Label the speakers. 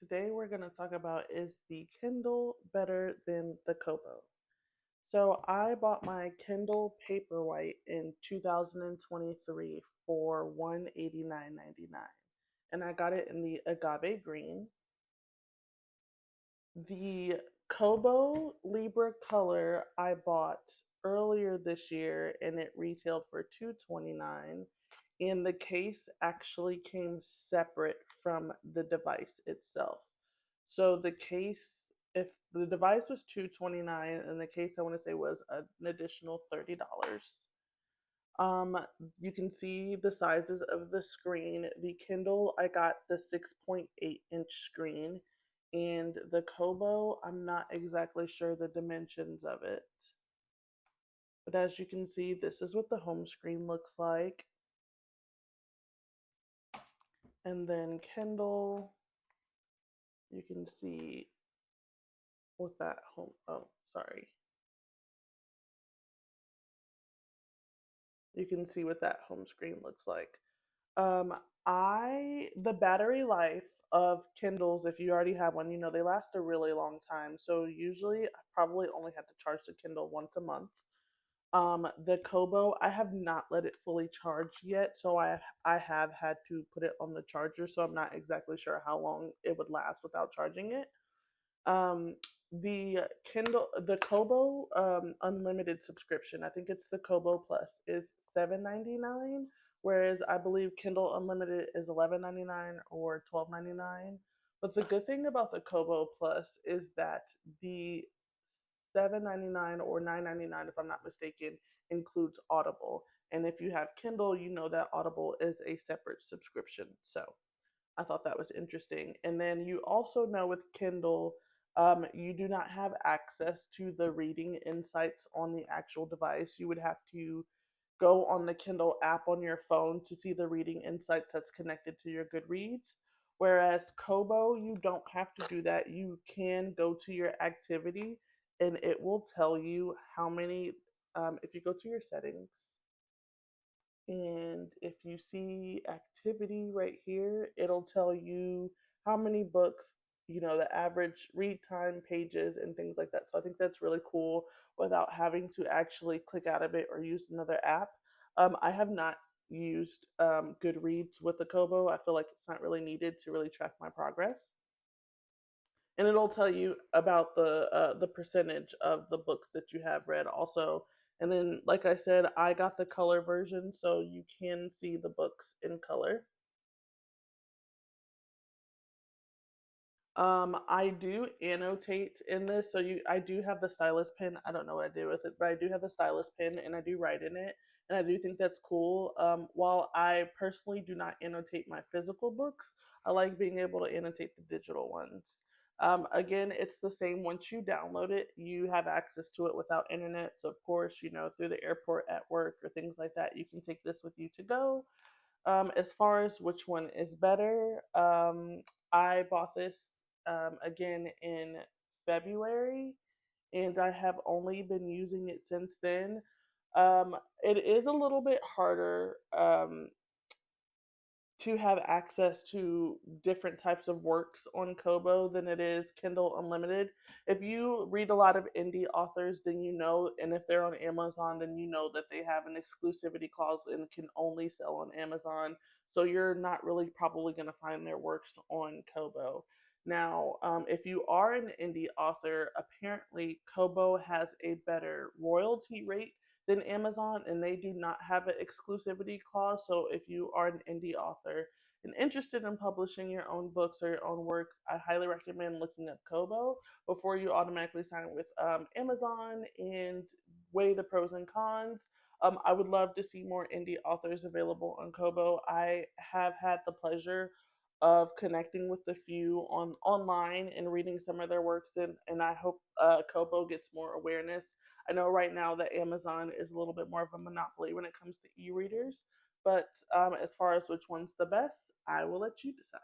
Speaker 1: today we're going to talk about, is the Kindle better than the Kobo? So I bought my Kindle Paperwhite in 2023 for $189.99, and I got it in the agave green. The Kobo Libra color I bought earlier this year, and it retailed for $229, and the case actually came separate from the device itself. So the case, if the device was $229 and the case I want to say was an additional $30. Um, you can see the sizes of the screen. The Kindle, I got the 6.8-inch screen, and the Kobo, I'm not exactly sure the dimensions of it. But as you can see, this is what the home screen looks like. And then Kindle, you can see what that home, oh, sorry. You can see what that home screen looks like. Um, the battery life of Kindles, if you already have one, they last a really long time. So usually I probably only have to charge the Kindle once a month. The Kobo, I have not let it fully charge yet, so I have had to put it on the charger, so I'm not exactly sure how long it would last without charging it. Um, the Kobo unlimited subscription, I think it's the Kobo Plus, is $7.99, whereas I believe Kindle Unlimited is $11.99 or $12.99. But the good thing about the Kobo Plus is that the $7.99 or $9.99, if I'm not mistaken, includes Audible. And if you have Kindle, you know that Audible is a separate subscription. So I thought that was interesting. And then you also know with Kindle, you do not have access to the reading insights on the actual device. You would have to go on the Kindle app on your phone to see the reading insights that's connected to your Goodreads. Whereas Kobo, you don't have to do that. You can go to your activity and it will tell you how many, if you go to your settings, and if you see activity right here, it'll tell you how many books, the average read time, pages, and things like that. So I think that's really cool without having to actually click out of it or use another app. I have not used Goodreads with the Kobo. I feel like it's not really needed to really track my progress, and it'll tell you about the percentage of the books that you have read also. And then, like I said, I got the color version, so you can see the books in color. I do annotate in this, so I do have the stylus pen. I don't know what I do with it, but I do have the stylus pen and I do write in it, and I do think that's cool. While I personally do not annotate my physical books, I like being able to annotate the digital ones. Again, it's the same. Once you download it, you have access to it without internet. So, of course, through the airport, at work, or things like that, you can take this with you to go. As far as which one is better, I bought this again in February, and I have only been using it since then. It is a little bit harder to have access to different types of works on Kobo than it is Kindle Unlimited. If you read a lot of indie authors, then and if they're on Amazon, then you know that they have an exclusivity clause and can only sell on Amazon. So you're not really probably going to find their works on Kobo. Now, if you are an indie author, apparently Kobo has a better royalty rate than Amazon, and they do not have an exclusivity clause. So if you are an indie author and interested in publishing your own books or your own works, I highly recommend looking up Kobo before you automatically sign with Amazon and weigh the pros and cons. I would love to see more indie authors available on Kobo. I have had the pleasure of connecting with a few online and reading some of their works, and I hope Kobo gets more awareness. I know right now that Amazon is a little bit more of a monopoly when it comes to e-readers, but as far as which one's the best, I will let you decide.